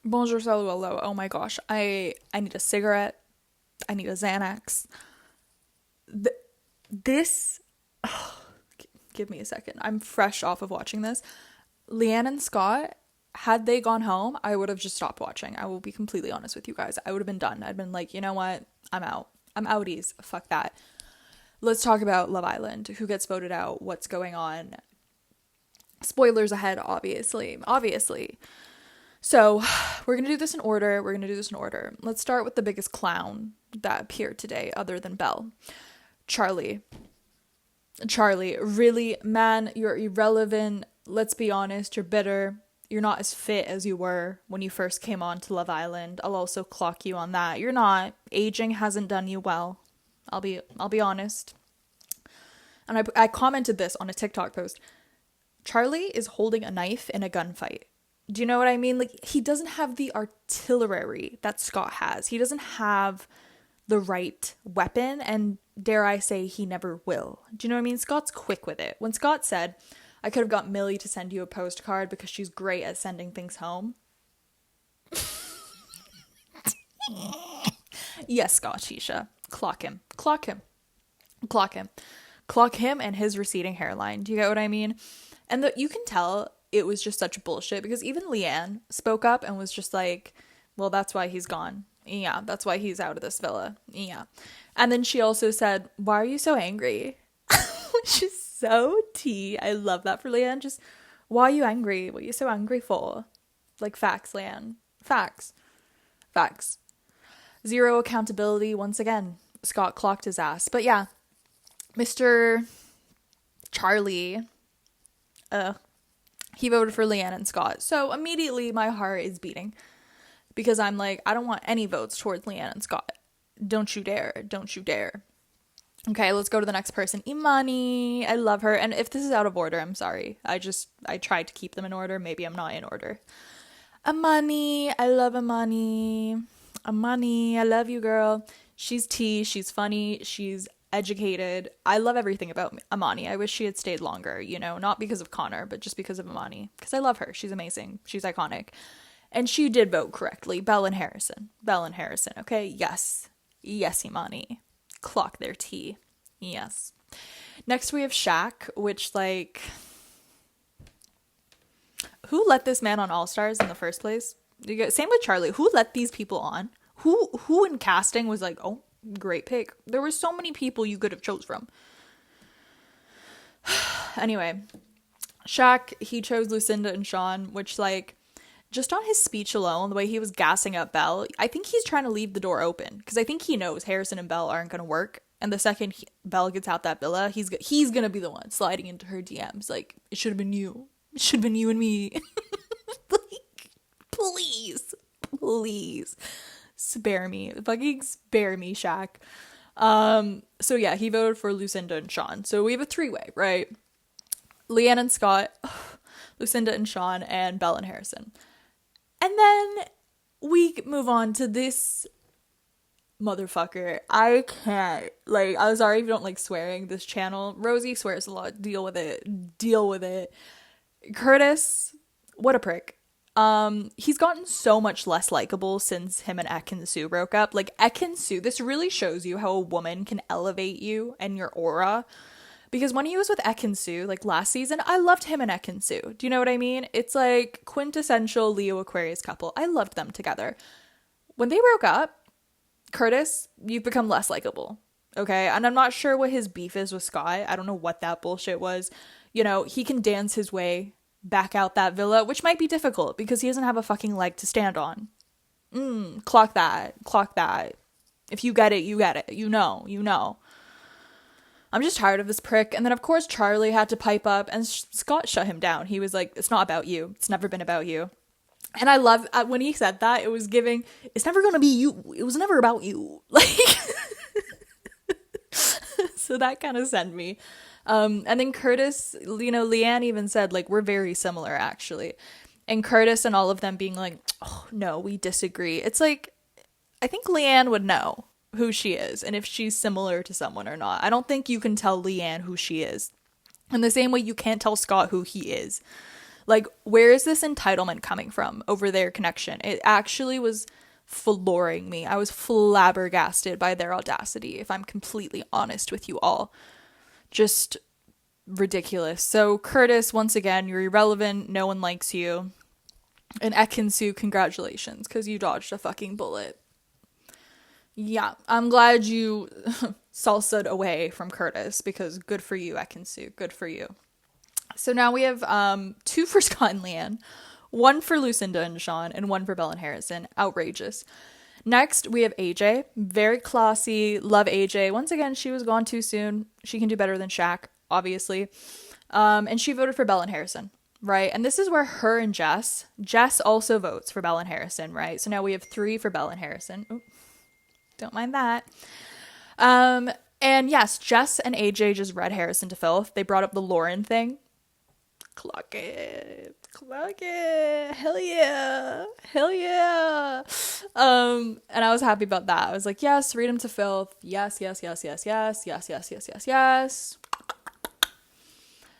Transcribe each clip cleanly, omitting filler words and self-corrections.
Bonjour, salut, hello. Oh my gosh. I need a cigarette. I need a Xanax. Th- this give me a second. I'm fresh off of watching this. Leanne and Scott, had they gone home, I would have just stopped watching. I will be completely honest with you guys. I would have been done. I'd been like, you know what? I'm out. I'm outies. Fuck that. Let's talk about Love Island. Who gets voted out? What's going on? Spoilers ahead, obviously. Obviously. So, we're going to do this in order. Let's start with the biggest clown that appeared today, other than Belle. Charlie. Charlie, really, man, you're irrelevant. Let's be honest, you're bitter. You're not as fit as you were when you first came on to Love Island. I'll also clock you on that. You're not. Aging hasn't done you well. I'll be honest. And I commented this on a TikTok post. Charlie is holding a knife in a gunfight. Do you know what I mean? Like, he doesn't have the artillery that Scott has. He doesn't have the right weapon, and dare I say, he never will. Do you know what I mean? Scott's quick with it. When Scott said, I could have got Millie to send you a postcard because she's great at sending things home. Yes, Scott, Shisha. Clock him. Clock him. Clock him. Clock him and his receding hairline. Do you get what I mean? And you can tell it was just such bullshit because even Leanne spoke up and was just like, well, that's why he's gone. Yeah, that's why he's out of this villa. Yeah. And then she also said, why are you so angry? Which is so tea. I love that for Leanne. Just, why are you angry? What are you so angry for? Like, facts, Leanne. Facts. Facts. Zero accountability once again. Scott clocked his ass. But yeah, Mr. Charlie, he voted for Leanne and Scott. So immediately my heart is beating because I'm like, I don't want any votes towards Leanne and Scott. Don't you dare. Don't you dare. Okay, let's go to the next person. Imani. I love her. And if this is out of order, I'm sorry. I tried to keep them in order. Maybe I'm not in order. Imani. I love Imani. Imani. I love you, girl. She's tea. She's funny. She's educated. I love everything about Imani. I wish she had stayed longer, you know, not because of Connor, but just because of Imani. Because I love her. She's amazing. She's iconic. And she did vote correctly. Belle and Harrison. Belle and Harrison, okay? Yes. Yes, Imani. Clock their tea. Yes. Next we have Shaq, which, like, who let this man on All Stars in the first place? Same with Charlie. Who let these people on? Who in casting was like, oh, great pick. There were so many people you could have chose from. Anyway, Shaq, he chose Lucinda and Sean, which, like, just on his speech alone, the way he was gassing up Belle, I think he's trying to leave the door open because I think he knows Harrison and Belle aren't going to work. And the second Belle gets out that villa, he's going to be the one sliding into her DMs. Like, it should have been you. It should have been you and me. Like, please. Please. Spare me. Fucking spare me, Shaq. So yeah, he voted for Lucinda and Sean. So we have a three-way, right? Leanne and Scott, Lucinda and Sean, and Belle and Harrison. And then we move on to this motherfucker. I can't. Like, I'm sorry if you don't like swearing. This channel, Rosie swears a lot. Deal with it. Deal with it. Curtis, what a prick. He's gotten so much less likable since him and Ekin-Su broke up. Like, Ekin-Su, this really shows you how a woman can elevate you and your aura. Because when he was with Ekin-Su, like last season, I loved him and Ekin-Su. Do you know what I mean? It's like quintessential Leo Aquarius couple. I loved them together. When they broke up, Curtis, you've become less likable. Okay? And I'm not sure what his beef is with Scott. I don't know what that bullshit was. You know, he can dance his way back out that villa, which might be difficult because he doesn't have a fucking leg to stand on. Clock that. Clock that. If you get it, you get it. You know. You know. I'm just tired of this prick. And then, of course, Charlie had to pipe up and Scott shut him down. He was like, it's not about you. It's never been about you. And I love when he said that, it was giving, it's never going to be you. It was never about you. Like, so that kind of sent me. And then Curtis, you know, Leanne even said, like, we're very similar, actually. And Curtis and all of them being like, oh, no, we disagree. It's like, I think Leanne would know who she is and if she's similar to someone or not. I don't think you can tell Leanne who she is. In the same way you can't tell Scott who he is. Like, where is this entitlement coming from over their connection? It actually was flooring me. I was flabbergasted by their audacity, if I'm completely honest with you all. Just ridiculous. So Curtis, once again, you're irrelevant. No one likes you. And Ekin-Su, congratulations, because you dodged a fucking bullet. Yeah, I'm glad you salsa'd away from Curtis, because good for you, Ekin-Su. Good for you. So now we have 2 for Scott and Leanne, 1 for Lucinda and Sean, and 1 for Belle and Harrison. Outrageous. Next, we have AJ. Very classy. Love AJ. Once again, she was gone too soon. She can do better than Shaq, obviously. And she voted for Belle and Harrison, right? And this is where her and Jess also votes for Belle and Harrison, right? So now we have 3 for Belle and Harrison. Ooh, don't mind that. And yes, Jess and AJ just read Harrison to filth. They brought up the Lauren thing. Clock it. Hell yeah. And I was happy about that. I was like, yes, read him to filth. Yes.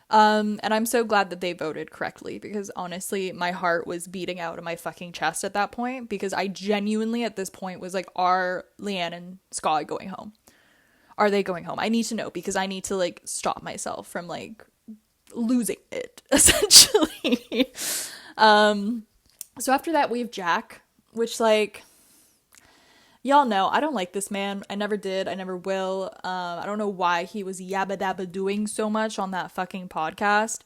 And I'm so glad that they voted correctly, because honestly, my heart was beating out of my fucking chest at that point, because I genuinely at this point was like, are Leanne and Scott going home? Are they going home? I need to know, because I need to like stop myself from like losing it, essentially. So after that we have Jack, which, like, y'all know I don't like this man. I never did. I never will. I don't know why he was yabba dabba doing so much on that fucking podcast.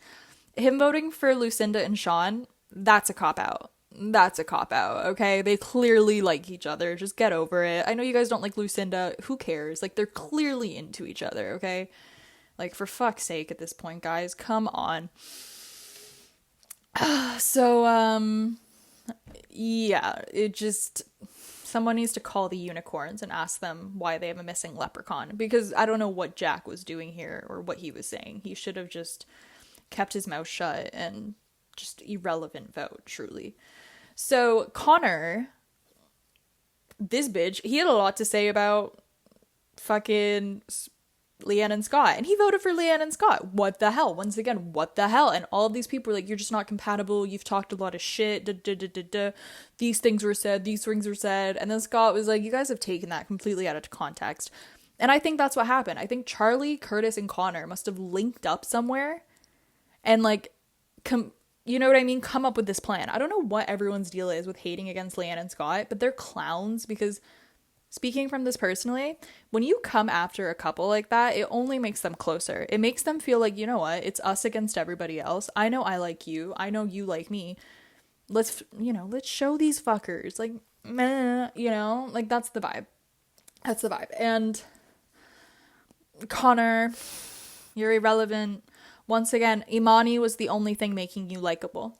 Him voting for Lucinda and Sean, that's a cop-out. Okay? They clearly like each other. Just get over it. I know you guys don't like Lucinda. Who cares? Like, they're clearly into each other, okay? Like, for fuck's sake at this point, guys. Come on. So, yeah, it just... Someone needs to call the unicorns and ask them why they have a missing leprechaun. Because I don't know what Jack was doing here or what he was saying. He should have just kept his mouth shut and just irrelevant vote, truly. So, Connor, this bitch, he had a lot to say about fucking Leanne and Scott, and he voted for Leanne and Scott. What the hell? Once again, what the hell? And all of these people were like, you're just not compatible, you've talked a lot of shit, these things were said, and then Scott was like, you guys have taken that completely out of context. And I think that's what happened. I think Charlie, Curtis, and Connor must have linked up somewhere and like you know what I mean, come up with this plan. I don't know what everyone's deal is with hating against Leanne and Scott, but they're clowns, because speaking from this personally, when you come after a couple like that, it only makes them closer. It makes them feel like, you know what, it's us against everybody else. I know I like you. I know you like me. Let's show these fuckers. Like, meh, like, that's the vibe. And Connor, you're irrelevant. Once again, Imani was the only thing making you likable.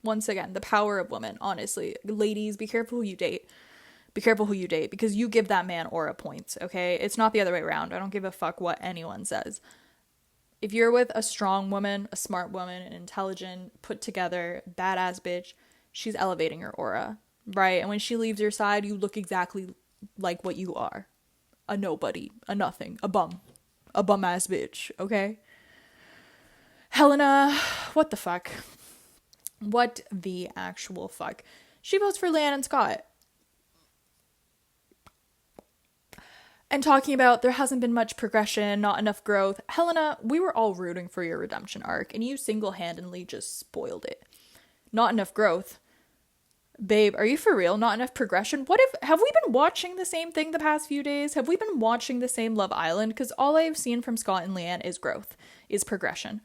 Once again, the power of women, honestly. Ladies, be careful who you date. Be careful who you date, because you give that man aura points, okay? It's not the other way around. I don't give a fuck what anyone says. If you're with a strong woman, a smart woman, an intelligent, put together, badass bitch, she's elevating your aura, right? And when she leaves your side, you look exactly like what you are. A nobody, a nothing, a bum-ass bitch, okay? Helena, what the fuck? What the actual fuck? She votes for Leanne and Scott. And talking about there hasn't been much progression, not enough growth. Helena, we were all rooting for your redemption arc, and you single-handedly just spoiled it. Not enough growth. Babe, are you for real? Not enough progression? Have we been watching the same thing the past few days? Have we been watching the same Love Island? Because all I have seen from Scott and Leanne is growth, is progression.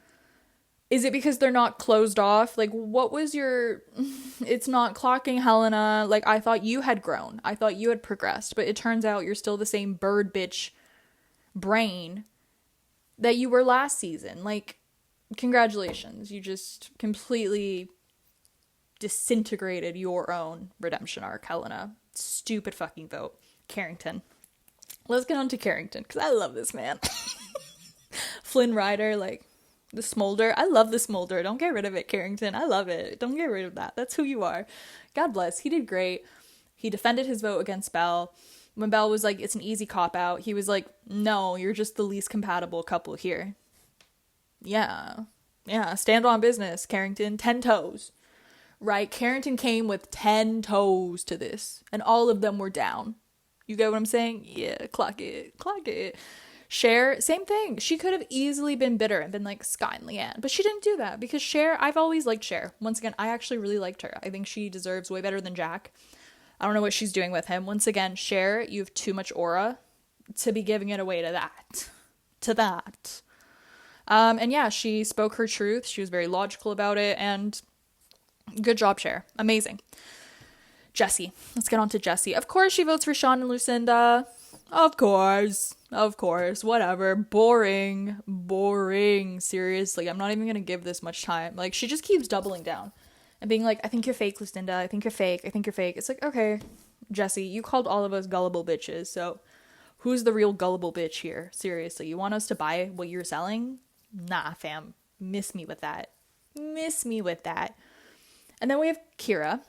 Is it because they're not closed off? Like, what was your... It's not clocking, Helena. Like, I thought you had grown. I thought you had progressed. But it turns out you're still the same bird bitch brain that you were last season. Like, congratulations. You just completely disintegrated your own redemption arc, Helena. Stupid fucking vote. Carrington. Let's get on to Carrington, because I love this man. Flynn Rider, like... The smolder. I love the smolder. Don't get rid of it, Carrington. I love it. Don't get rid of that. That's who you are. God bless. He did great. He defended his vote against Belle. When Belle was like, it's an easy cop-out, he was like, no, you're just the least compatible couple here. Yeah. Yeah, stand on business, Carrington. 10 toes. Right? Carrington came with 10 toes to this, and all of them were down. You get what I'm saying? Yeah, clock it. Clock it. Cher, same thing. She could have easily been bitter and been like Scott and Leanne, but she didn't do that because Cher, I've always liked Cher. Once again, I actually really liked her. I think she deserves way better than Jack. I don't know what she's doing with him. Once again, Cher, you have too much aura to be giving it away to that. To that. And yeah, she spoke her truth. She was very logical about it, and good job, Cher. Amazing. Jessie. Let's get on to Jessie. Of course, she votes for Sean and Lucinda. Of course. Whatever. Boring. Seriously, I'm not even gonna give this much time. Like, she just keeps doubling down and being like, I think you're fake, Lucinda. I think you're fake. It's like, okay, Jessie, you called all of us gullible bitches, so who's the real gullible bitch here? Seriously, you want us to buy what you're selling? Nah, fam. Miss me with that. And then we have Kira,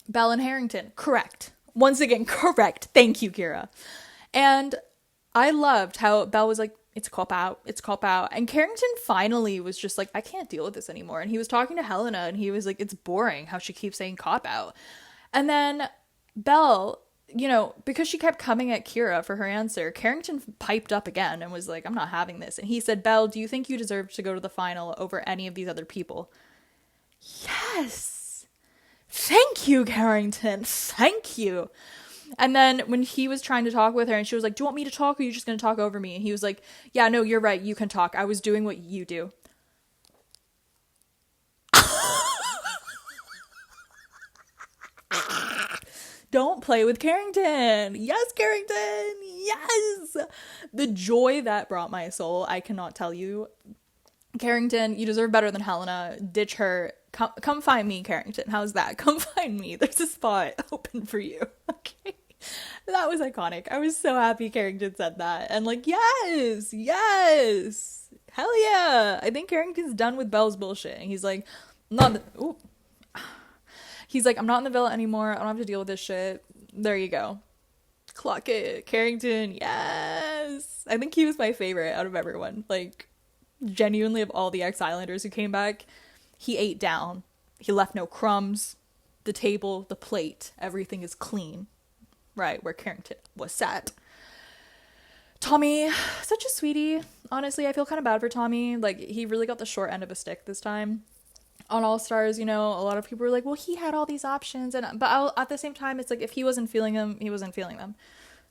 Belle, and Harrington. Correct. Once again, correct. Thank you, Kira. And I loved how Belle was like, it's cop out. And Carrington finally was just like, I can't deal with this anymore. And he was talking to Helena, and he was like, it's boring how she keeps saying cop out. And then Belle, because she kept coming at Kira for her answer, Carrington piped up again and was like, I'm not having this. And he said, Belle, do you think you deserve to go to the final over any of these other people? Yes. Thank you, Carrington. Thank you. And then when he was trying to talk with her and she was like, do you want me to talk or are you just going to talk over me? And he was like, yeah, no, you're right. You can talk. I was doing what you do. Don't play with Carrington. Yes, Carrington. Yes. The joy that brought my soul, I cannot tell you. Carrington, you deserve better than Helena. Ditch her. Come find me, Carrington. How's that? Come find me. There's a spot open for you. Okay. That was iconic. I was so happy Carrington said that. And like, yes. Hell yeah. I think Carrington's done with Belle's bullshit. And he's like, He's like, I'm not in the villa anymore. I don't have to deal with this shit. There you go. Clock it. Carrington, yes. I think he was my favorite out of everyone. Like, genuinely, of all the ex-Islanders who came back, he ate down. He left no crumbs. The table, the plate, everything is clean. Right, where Carrington was sat. Tommy, such a sweetie. Honestly, I feel kind of bad for Tommy. Like, he really got the short end of a stick this time. On All Stars, a lot of people were like, well, he had all these options. But at the same time, it's like, if he wasn't feeling them, he wasn't feeling them.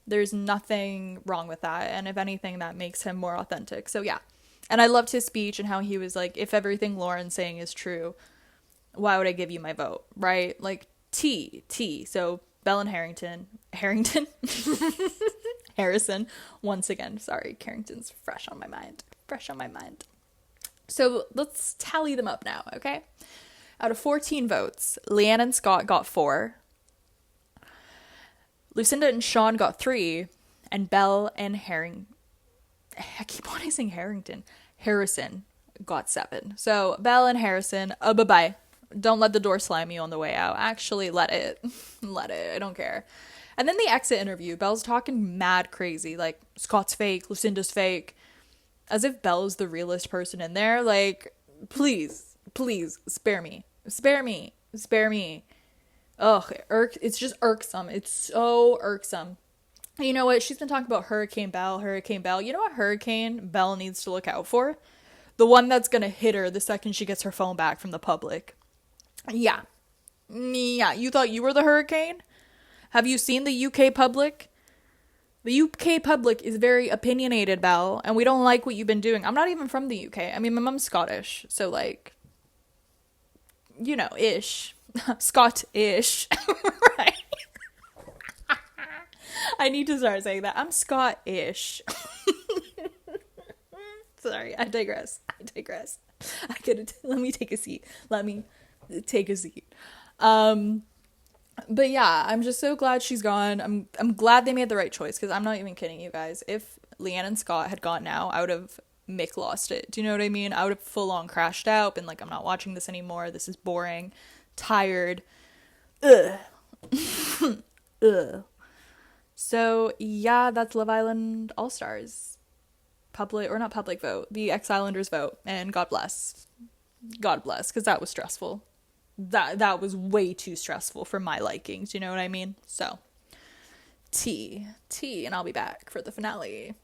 There's nothing wrong with that. And if anything, that makes him more authentic. So yeah. And I loved his speech and how he was like, if everything Lauren's saying is true, why would I give you my vote? Right? Like, T. So Belle and Harrington. Harrison. Once again, sorry, Carrington's fresh on my mind. So let's tally them up now, okay? Out of 14 votes, Leanne and Scott got 4. Lucinda and Sean got 3. And Belle and I keep wanting to say Harrison got 7. So Belle and Harrison, bye-bye. Don't let the door slam you on the way out. Actually, let it. I don't care. And then the exit interview, Belle's talking mad crazy. Like, Scott's fake, Lucinda's fake. As if Belle's the realest person in there. Like, please, spare me. Ugh, it's just irksome. It's so irksome. And you know what? She's been talking about Hurricane Belle. You know what hurricane Belle needs to look out for? The one that's gonna hit her the second she gets her phone back from the public. Yeah. You thought you were the hurricane? Have you seen the UK public? The UK public is very opinionated, Belle, and we don't like what you've been doing. I'm not even from the UK. I mean, my mom's Scottish, so like, ish. Scott-ish. Right? I need to start saying that. I'm Scott-ish. Sorry, I digress. Let me take a seat. But yeah, I'm just so glad she's gone. I'm glad they made the right choice, because I'm not even kidding you guys. If Leanne and Scott had gone now, I would have Mick lost it. Do you know what I mean? I would have full on crashed out, been like, I'm not watching this anymore. This is boring. Tired. Ugh. Ugh. So yeah, that's Love Island All Stars. public, or not public vote, the ex-Islanders vote, and God bless, because that was stressful. That was way too stressful for my likings, you know what I mean? So, tea, and I'll be back for the finale.